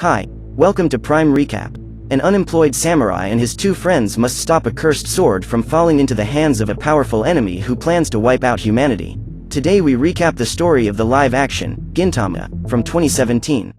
Hi, welcome to Prime Recap. An unemployed samurai and his two friends must stop a cursed sword from falling into the hands of a powerful enemy who plans to wipe out humanity. Today we recap the story of the live-action, Gintama, from 2017.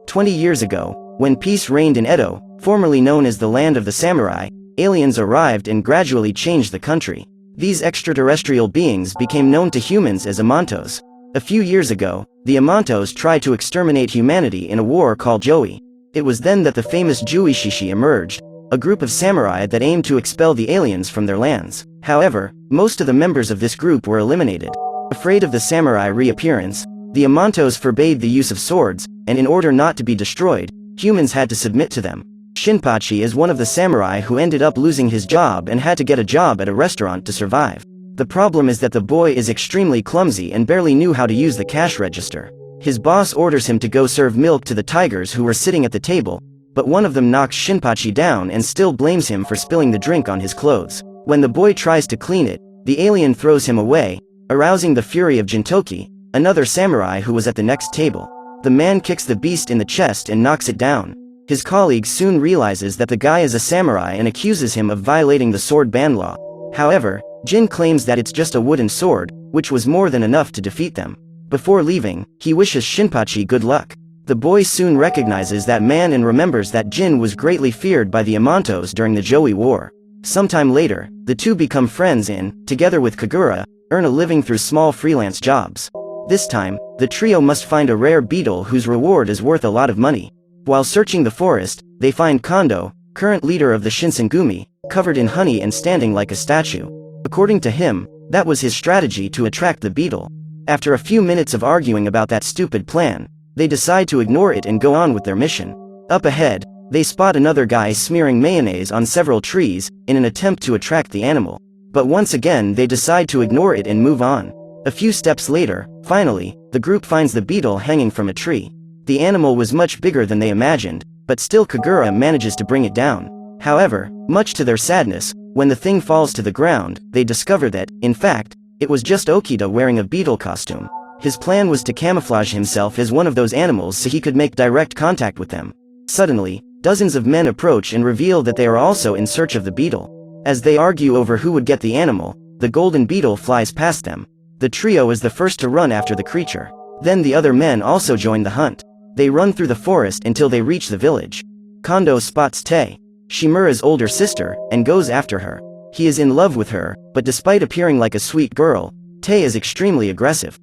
20 years ago, when peace reigned in Edo, formerly known as the land of the samurai, aliens arrived and gradually changed the country. These extraterrestrial beings became known to humans as Amantos. A few years ago, the Amantos tried to exterminate humanity in a war called Joey. It was then that the famous Juishishi emerged, a group of samurai that aimed to expel the aliens from their lands. However, most of the members of this group were eliminated. Afraid of the samurai reappearance, the Amantos forbade the use of swords, and in order not to be destroyed, humans had to submit to them. Shinpachi is one of the samurai who ended up losing his job and had to get a job at a restaurant to survive. The problem is that the boy is extremely clumsy and barely knew how to use the cash register. His boss orders him to go serve milk to the tigers who were sitting at the table, but one of them knocks Shinpachi down and still blames him for spilling the drink on his clothes. When the boy tries to clean it, the alien throws him away, arousing the fury of Gintoki, another samurai who was at the next table. The man kicks the beast in the chest and knocks it down. His colleague soon realizes that the guy is a samurai and accuses him of violating the sword ban law. However, Jin claims that it's just a wooden sword, which was more than enough to defeat them. Before leaving, he wishes Shinpachi good luck. The boy soon recognizes that man and remembers that Jin was greatly feared by the Amantos during the Joey War. Sometime later, the two become friends and, together with Kagura, earn a living through small freelance jobs. This time, the trio must find a rare beetle whose reward is worth a lot of money. While searching the forest, they find Kondo, current leader of the Shinsengumi, covered in honey and standing like a statue. According to him, that was his strategy to attract the beetle. After a few minutes of arguing about that stupid plan, they decide to ignore it and go on with their mission. Up ahead, they spot another guy smearing mayonnaise on several trees, in an attempt to attract the animal. But once again they decide to ignore it and move on. A few steps later, finally, the group finds the beetle hanging from a tree. The animal was much bigger than they imagined, but still Kagura manages to bring it down. However, much to their sadness, when the thing falls to the ground, they discover that, in fact, it was just Okita wearing a beetle costume. His plan was to camouflage himself as one of those animals so he could make direct contact with them. Suddenly, dozens of men approach and reveal that they are also in search of the beetle. As they argue over who would get the animal, the golden beetle flies past them. The trio is the first to run after the creature. Then the other men also join the hunt. They run through the forest until they reach the village. Kondo spots Tei, Shimura's older sister, and goes after her. He is in love with her, but despite appearing like a sweet girl, Tei is extremely aggressive.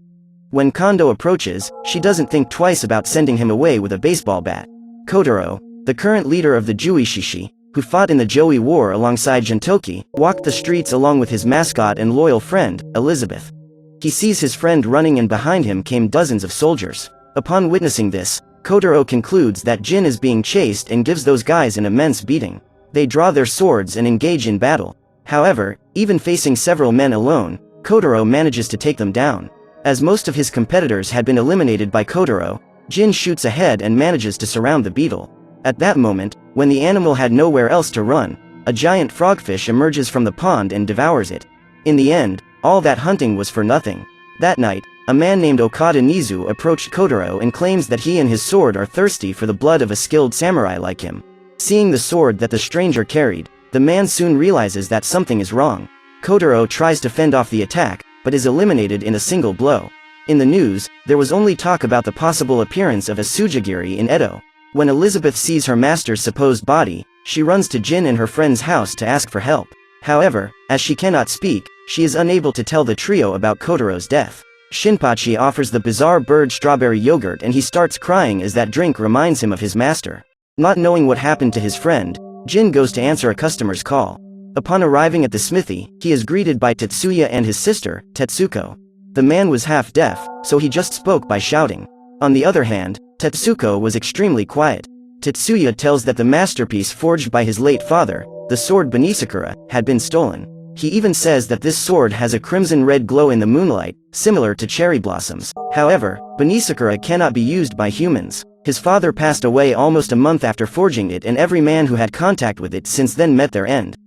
When Kondo approaches, she doesn't think twice about sending him away with a baseball bat. Kotaro, the current leader of the Juishishi, who fought in the Joey War alongside Gintoki, walked the streets along with his mascot and loyal friend, Elizabeth. He sees his friend running and behind him came dozens of soldiers. Upon witnessing this, Kotaro concludes that Jin is being chased and gives those guys an immense beating. They draw their swords and engage in battle. However, even facing several men alone, Kotaro manages to take them down. As most of his competitors had been eliminated by Kotaro, Jin shoots ahead and manages to surround the beetle. At that moment, when the animal had nowhere else to run, a giant frogfish emerges from the pond and devours it. In the end, all that hunting was for nothing. That night, a man named Okada Nizu approached Kotaro and claims that he and his sword are thirsty for the blood of a skilled samurai like him. Seeing the sword that the stranger carried, the man soon realizes that something is wrong. Kotaro tries to fend off the attack, but is eliminated in a single blow. In the news, there was only talk about the possible appearance of a Sujigiri in Edo. When Elizabeth sees her master's supposed body, she runs to Jin and her friend's house to ask for help. However, as she cannot speak, she is unable to tell the trio about Kotaro's death. Shinpachi offers the bizarre bird strawberry yogurt and he starts crying as that drink reminds him of his master. Not knowing what happened to his friend, Jin goes to answer a customer's call. Upon arriving at the smithy, he is greeted by Tetsuya and his sister, Tetsuko. The man was half deaf, so he just spoke by shouting. On the other hand, Tetsuko was extremely quiet. Tetsuya tells that the masterpiece forged by his late father, the sword Benizakura, had been stolen. He even says that this sword has a crimson-red glow in the moonlight, similar to cherry blossoms. However, Benizakura cannot be used by humans. His father passed away almost a month after forging it and every man who had contact with it since then met their end.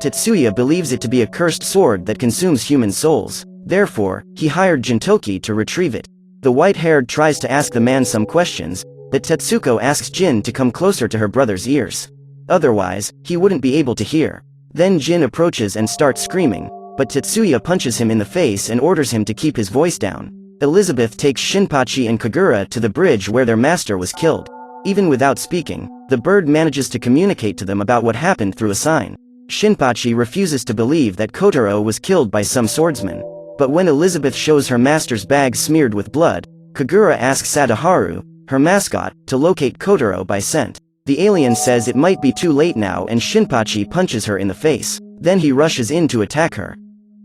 Tetsuya believes it to be a cursed sword that consumes human souls. Therefore, he hired Gintoki to retrieve it. The white-haired tries to ask the man some questions, but Tetsuko asks Jin to come closer to her brother's ears. Otherwise, he wouldn't be able to hear. Then Jin approaches and starts screaming, but Tetsuya punches him in the face and orders him to keep his voice down. Elizabeth takes Shinpachi and Kagura to the bridge where their master was killed. Even without speaking, the bird manages to communicate to them about what happened through a sign. Shinpachi refuses to believe that Kotaro was killed by some swordsman. But when Elizabeth shows her master's bag smeared with blood, Kagura asks Sadaharu, her mascot, to locate Kotaro by scent. The alien says it might be too late now and Shinpachi punches her in the face. Then he rushes in to attack her.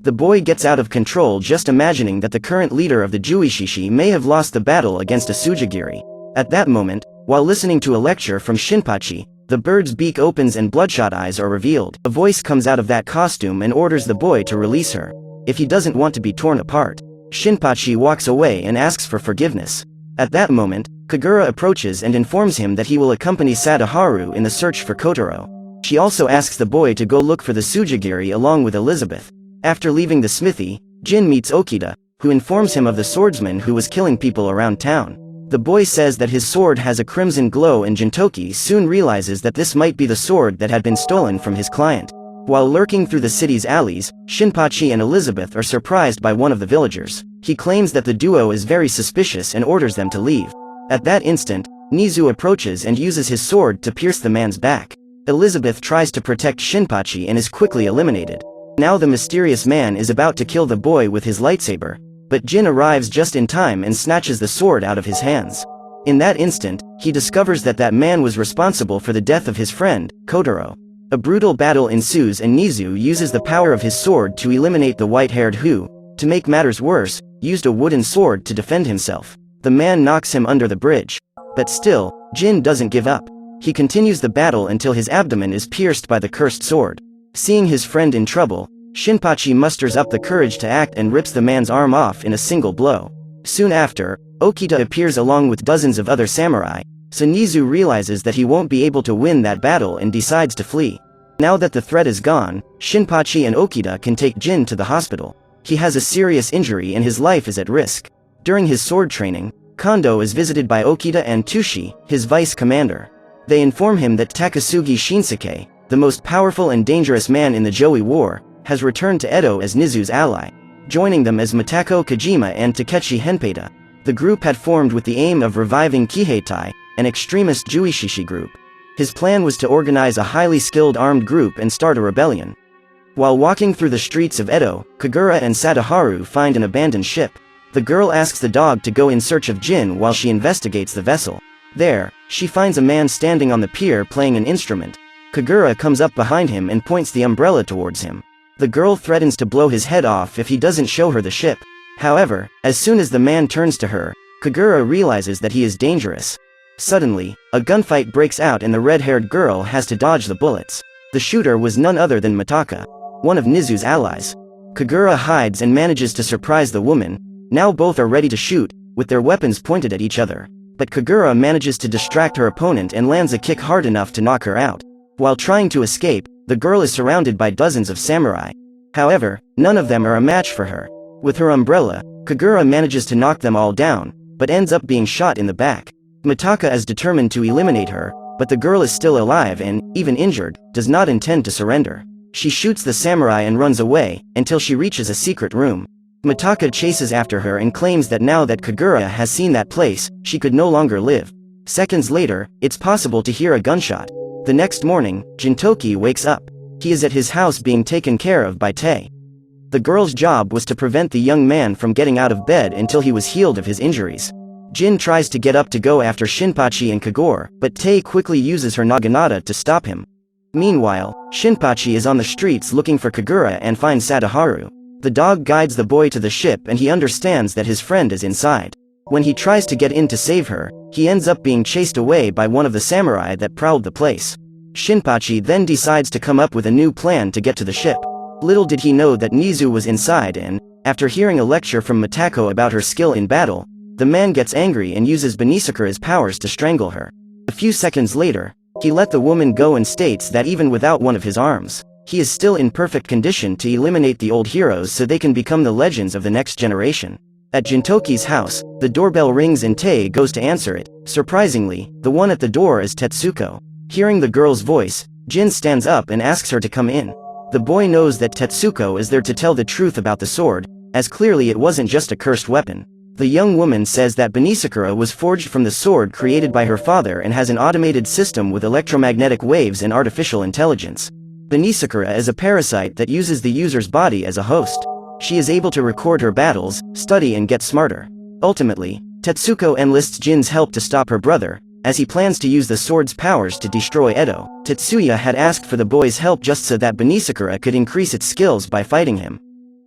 The boy gets out of control just imagining that the current leader of the Juishishi may have lost the battle against a Sujigiri. At that moment, while listening to a lecture from Shinpachi, the bird's beak opens and bloodshot eyes are revealed. A voice comes out of that costume and orders the boy to release her, if he doesn't want to be torn apart. Shinpachi walks away and asks for forgiveness. At that moment, Kagura approaches and informs him that he will accompany Sadaharu in the search for Kotaro. She also asks the boy to go look for the Sujigiri along with Elizabeth. After leaving the smithy, Jin meets Okita, who informs him of the swordsman who was killing people around town. The boy says that his sword has a crimson glow and Gintoki soon realizes that this might be the sword that had been stolen from his client. While lurking through the city's alleys, Shinpachi and Elizabeth are surprised by one of the villagers. He claims that the duo is very suspicious and orders them to leave. At that instant, Nizu approaches and uses his sword to pierce the man's back. Elizabeth tries to protect Shinpachi and is quickly eliminated. Now the mysterious man is about to kill the boy with his lightsaber, but Jin arrives just in time and snatches the sword out of his hands. In that instant, he discovers that that man was responsible for the death of his friend, Kotaro. A brutal battle ensues and Nizu uses the power of his sword to eliminate the white-haired who, to make matters worse, used a wooden sword to defend himself. The man knocks him under the bridge. But still, Jin doesn't give up. He continues the battle until his abdomen is pierced by the cursed sword. Seeing his friend in trouble, Shinpachi musters up the courage to act and rips the man's arm off in a single blow. Soon after, Okita appears along with dozens of other samurai, so Nizu realizes that he won't be able to win that battle and decides to flee. Now that the threat is gone, Shinpachi and Okita can take Jin to the hospital. He has a serious injury and his life is at risk. During his sword training, Kondo is visited by Okita and Tushi, his vice commander. They inform him that Takasugi Shinsuke, the most powerful and dangerous man in the Joi War, has returned to Edo as Nizu's ally. Joining them as Matako Kojima and Takeshi Henpeita. The group had formed with the aim of reviving Kiheitai, an extremist Juishishi group. His plan was to organize a highly skilled armed group and start a rebellion. While walking through the streets of Edo, Kagura and Sadaharu find an abandoned ship. The girl asks the dog to go in search of Jin while she investigates the vessel. There, she finds a man standing on the pier playing an instrument. Kagura comes up behind him and points the umbrella towards him. The girl threatens to blow his head off if he doesn't show her the ship. However, as soon as the man turns to her, Kagura realizes that he is dangerous. Suddenly, a gunfight breaks out and the red-haired girl has to dodge the bullets. The shooter was none other than Mataka, one of Nizu's allies. Kagura hides and manages to surprise the woman. Now both are ready to shoot, with their weapons pointed at each other. But Kagura manages to distract her opponent and lands a kick hard enough to knock her out. While trying to escape, the girl is surrounded by dozens of samurai. However, none of them are a match for her. With her umbrella, Kagura manages to knock them all down, but ends up being shot in the back. Mataka is determined to eliminate her, but the girl is still alive and, even injured, does not intend to surrender. She shoots the samurai and runs away, until she reaches a secret room. Mataka chases after her and claims that now that Kagura has seen that place, she could no longer live. Seconds later, it's possible to hear a gunshot. The next morning, Gintoki wakes up. He is at his house being taken care of by Tae. The girl's job was to prevent the young man from getting out of bed until he was healed of his injuries. Jin tries to get up to go after Shinpachi and Kagura, but Tae quickly uses her naginata to stop him. Meanwhile, Shinpachi is on the streets looking for Kagura and finds Sadaharu. The dog guides the boy to the ship and he understands that his friend is inside. When he tries to get in to save her, he ends up being chased away by one of the samurai that prowled the place. Shinpachi then decides to come up with a new plan to get to the ship. Little did he know that Nizu was inside and, after hearing a lecture from Matako about her skill in battle, the man gets angry and uses Benizakura's powers to strangle her. A few seconds later, he let the woman go and states that even without one of his arms, he is still in perfect condition to eliminate the old heroes so they can become the legends of the next generation. At Gintoki's house, the doorbell rings and Tae goes to answer it, Surprisingly, the one at the door is Tetsuko. Hearing the girl's voice, Jin stands up and asks her to come in. The boy knows that Tetsuko is there to tell the truth about the sword, as clearly it wasn't just a cursed weapon. The young woman says that Benizakura was forged from the sword created by her father and has an automated system with electromagnetic waves and artificial intelligence. Benizakura is a parasite that uses the user's body as a host. She is able to record her battles, study and get smarter. Ultimately, Tetsuko enlists Jin's help to stop her brother, as he plans to use the sword's powers to destroy Edo. Tetsuya had asked for the boy's help just so that Benizakura could increase its skills by fighting him.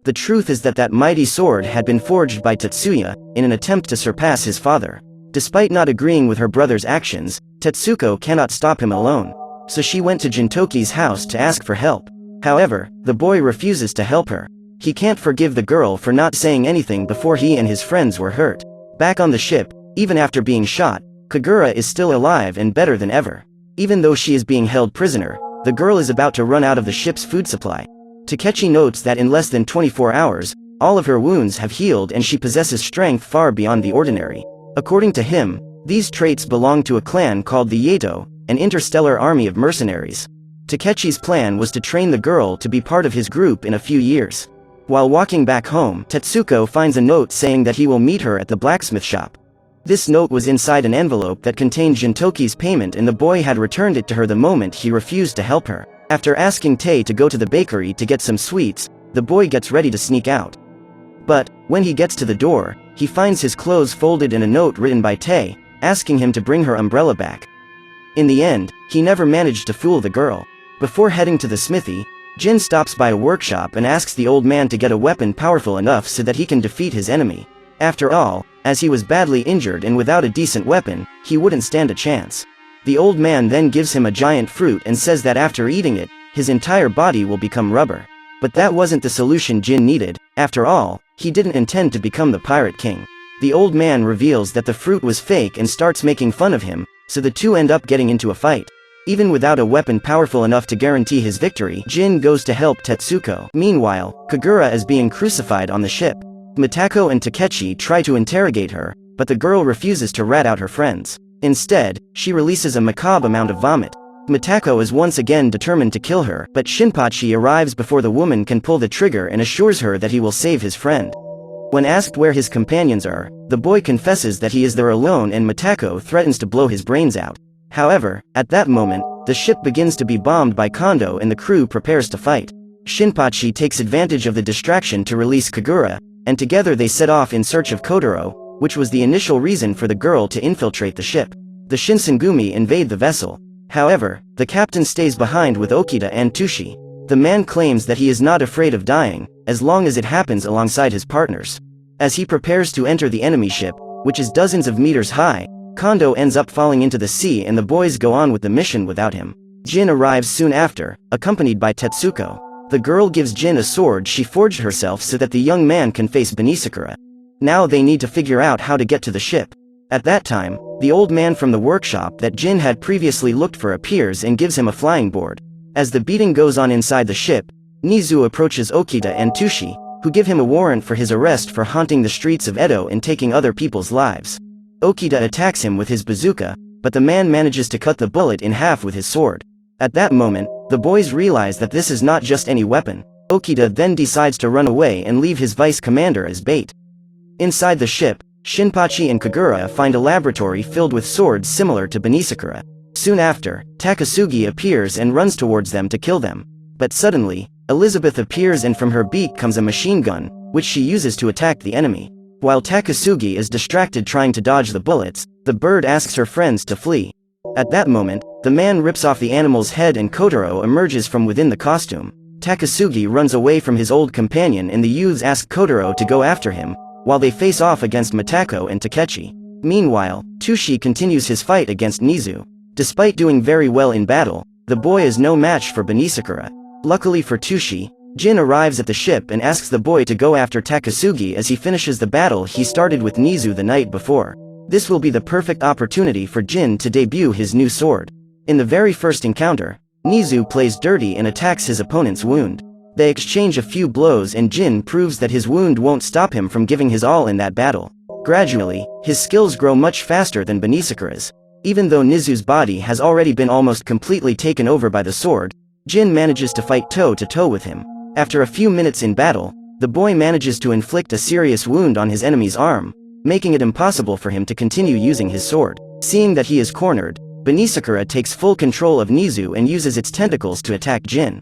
The truth is that mighty sword had been forged by Tetsuya, in an attempt to surpass his father. Despite not agreeing with her brother's actions, Tetsuko cannot stop him alone. So she went to Gintoki's house to ask for help. However, the boy refuses to help her. He can't forgive the girl for not saying anything before he and his friends were hurt. Back on the ship, even after being shot, Kagura is still alive and better than ever. Even though she is being held prisoner, the girl is about to run out of the ship's food supply. Takechi notes that in less than 24 hours, all of her wounds have healed and she possesses strength far beyond the ordinary. According to him, these traits belong to a clan called the Yato, an interstellar army of mercenaries. Takechi's plan was to train the girl to be part of his group in a few years. While walking back home, Tetsuko finds a note saying that he will meet her at the blacksmith shop. This note was inside an envelope that contained Gintoki's payment and the boy had returned it to her the moment he refused to help her. After asking Tae to go to the bakery to get some sweets, the boy gets ready to sneak out. But, when he gets to the door, he finds his clothes folded in a note written by Tae, asking him to bring her umbrella back. In the end, he never managed to fool the girl. Before heading to the smithy, Jin stops by a workshop and asks the old man to get a weapon powerful enough so that he can defeat his enemy. After all, as he was badly injured and without a decent weapon, he wouldn't stand a chance. The old man then gives him a giant fruit and says that after eating it, his entire body will become rubber. But that wasn't the solution Jin needed. After all, he didn't intend to become the pirate king. The old man reveals that the fruit was fake and starts making fun of him, so the two end up getting into a fight. Even without a weapon powerful enough to guarantee his victory, Jin goes to help Tetsuko. Meanwhile, Kagura is being crucified on the ship. Mitako and Takechi try to interrogate her, but the girl refuses to rat out her friends. Instead, she releases a macabre amount of vomit. Mitako is once again determined to kill her, but Shinpachi arrives before the woman can pull the trigger and assures her that he will save his friend. When asked where his companions are, the boy confesses that he is there alone and Mitako threatens to blow his brains out. However, at that moment, the ship begins to be bombed by Kondo and the crew prepares to fight. Shinpachi takes advantage of the distraction to release Kagura, and together they set off in search of Kotaro, which was the initial reason for the girl to infiltrate the ship. The Shinsengumi invade the vessel. However, the captain stays behind with Okita and Tushi. The man claims that he is not afraid of dying, as long as it happens alongside his partners. As he prepares to enter the enemy ship, which is dozens of meters high, Kondo ends up falling into the sea and the boys go on with the mission without him. Jin arrives soon after, accompanied by Tetsuko. The girl gives Jin a sword she forged herself so that the young man can face Benizakura. Now they need to figure out how to get to the ship. At that time, the old man from the workshop that Jin had previously looked for appears and gives him a flying board. As the beating goes on inside the ship, Nizu approaches Okita and Tushi, who give him a warrant for his arrest for haunting the streets of Edo and taking other people's lives. Okita attacks him with his bazooka, but the man manages to cut the bullet in half with his sword. At that moment, the boys realize that this is not just any weapon. Okita then decides to run away and leave his vice commander as bait. Inside the ship, Shinpachi and Kagura find a laboratory filled with swords similar to Benizakura. Soon after, Takasugi appears and runs towards them to kill them. But suddenly, Elizabeth appears and from her beak comes a machine gun, which she uses to attack the enemy. While Takasugi is distracted trying to dodge the bullets, the bird asks her friends to flee. At that moment, the man rips off the animal's head and Kotaro emerges from within the costume. Takasugi runs away from his old companion and the youths ask Kotaro to go after him, while they face off against Mitako and Takechi. Meanwhile, Tushi continues his fight against Nizu. Despite doing very well in battle, the boy is no match for Benizakura. Luckily for Tushi, Jin arrives at the ship and asks the boy to go after Takasugi as he finishes the battle he started with Nizu the night before. This will be the perfect opportunity for Jin to debut his new sword. In the very first encounter, Nizu plays dirty and attacks his opponent's wound. They exchange a few blows and Jin proves that his wound won't stop him from giving his all in that battle. Gradually, his skills grow much faster than Benizakura's. Even though Nizu's body has already been almost completely taken over by the sword, Jin manages to fight toe-to-toe with him. After a few minutes in battle, the boy manages to inflict a serious wound on his enemy's arm, making it impossible for him to continue using his sword. Seeing that he is cornered, Benizakura takes full control of Nizu and uses its tentacles to attack Jin.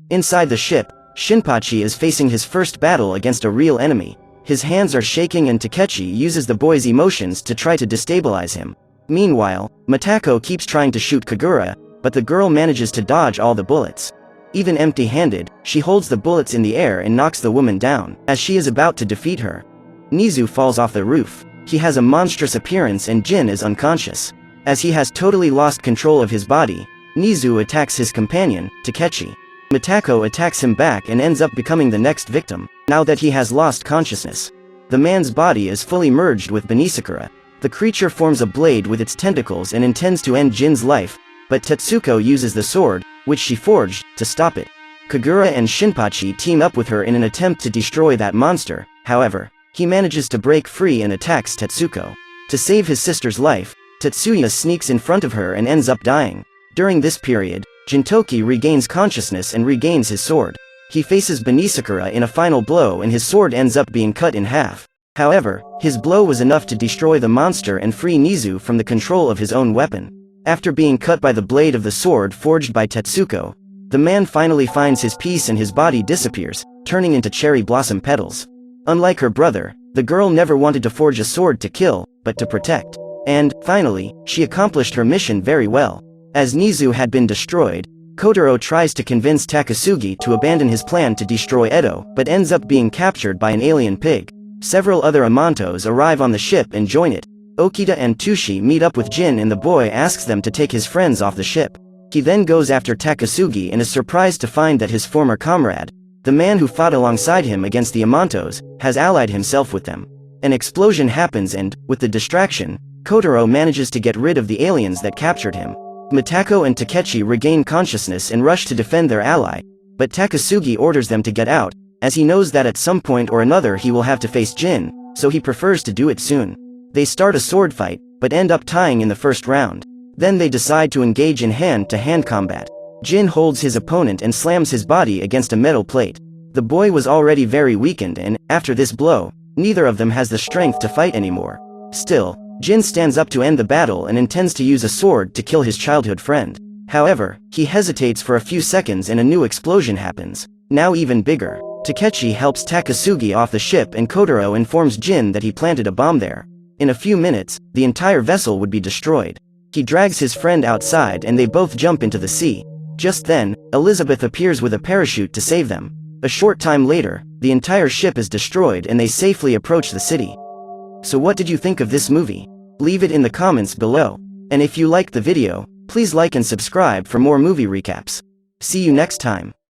Inside the ship, Shinpachi is facing his first battle against a real enemy. His hands are shaking and Takechi uses the boy's emotions to try to destabilize him. Meanwhile, Mitako keeps trying to shoot Kagura, but the girl manages to dodge all the bullets. Even empty-handed, she holds the bullets in the air and knocks the woman down, as she is about to defeat her. Nizu falls off the roof. He has a monstrous appearance and Jin is unconscious. As he has totally lost control of his body, Nizu attacks his companion, Takechi. Mitako attacks him back and ends up becoming the next victim, now that he has lost consciousness. The man's body is fully merged with Benizakura. The creature forms a blade with its tentacles and intends to end Jin's life, but Tetsuko uses the sword, which she forged, to stop it. Kagura and Shinpachi team up with her in an attempt to destroy that monster. However, he manages to break free and attacks Tetsuko. To save his sister's life, Tetsuya sneaks in front of her and ends up dying. During this period, Gintoki regains consciousness and regains his sword. He faces Benizakura in a final blow and his sword ends up being cut in half. However, his blow was enough to destroy the monster and free Nizu from the control of his own weapon. After being cut by the blade of the sword forged by Tetsuko, the man finally finds his peace and his body disappears, turning into cherry blossom petals. Unlike her brother, the girl never wanted to forge a sword to kill, but to protect. And, finally, she accomplished her mission very well. As Nizu had been destroyed, Kotaro tries to convince Takasugi to abandon his plan to destroy Edo, but ends up being captured by an alien pig. Several other Amantos arrive on the ship and join it. Okita and Tushi meet up with Jin and the boy asks them to take his friends off the ship. He then goes after Takasugi and is surprised to find that his former comrade, the man who fought alongside him against the Amantos, has allied himself with them. An explosion happens and, with the distraction, Kotaro manages to get rid of the aliens that captured him. Mitako and Takechi regain consciousness and rush to defend their ally, but Takasugi orders them to get out, as he knows that at some point or another he will have to face Jin, so he prefers to do it soon. They start a sword fight, but end up tying in the first round. Then they decide to engage in hand-to-hand combat. Jin holds his opponent and slams his body against a metal plate. The boy was already very weakened and, after this blow, neither of them has the strength to fight anymore. Still, Jin stands up to end the battle and intends to use a sword to kill his childhood friend. However, he hesitates for a few seconds and a new explosion happens, now even bigger. Takechi helps Takasugi off the ship and Kotaro informs Jin that he planted a bomb there. In a few minutes, the entire vessel would be destroyed. He drags his friend outside and they both jump into the sea. Just then, Elizabeth appears with a parachute to save them. A short time later, the entire ship is destroyed and they safely approach the city. So what did you think of this movie? Leave it in the comments below. And if you liked the video, please like and subscribe for more movie recaps. See you next time.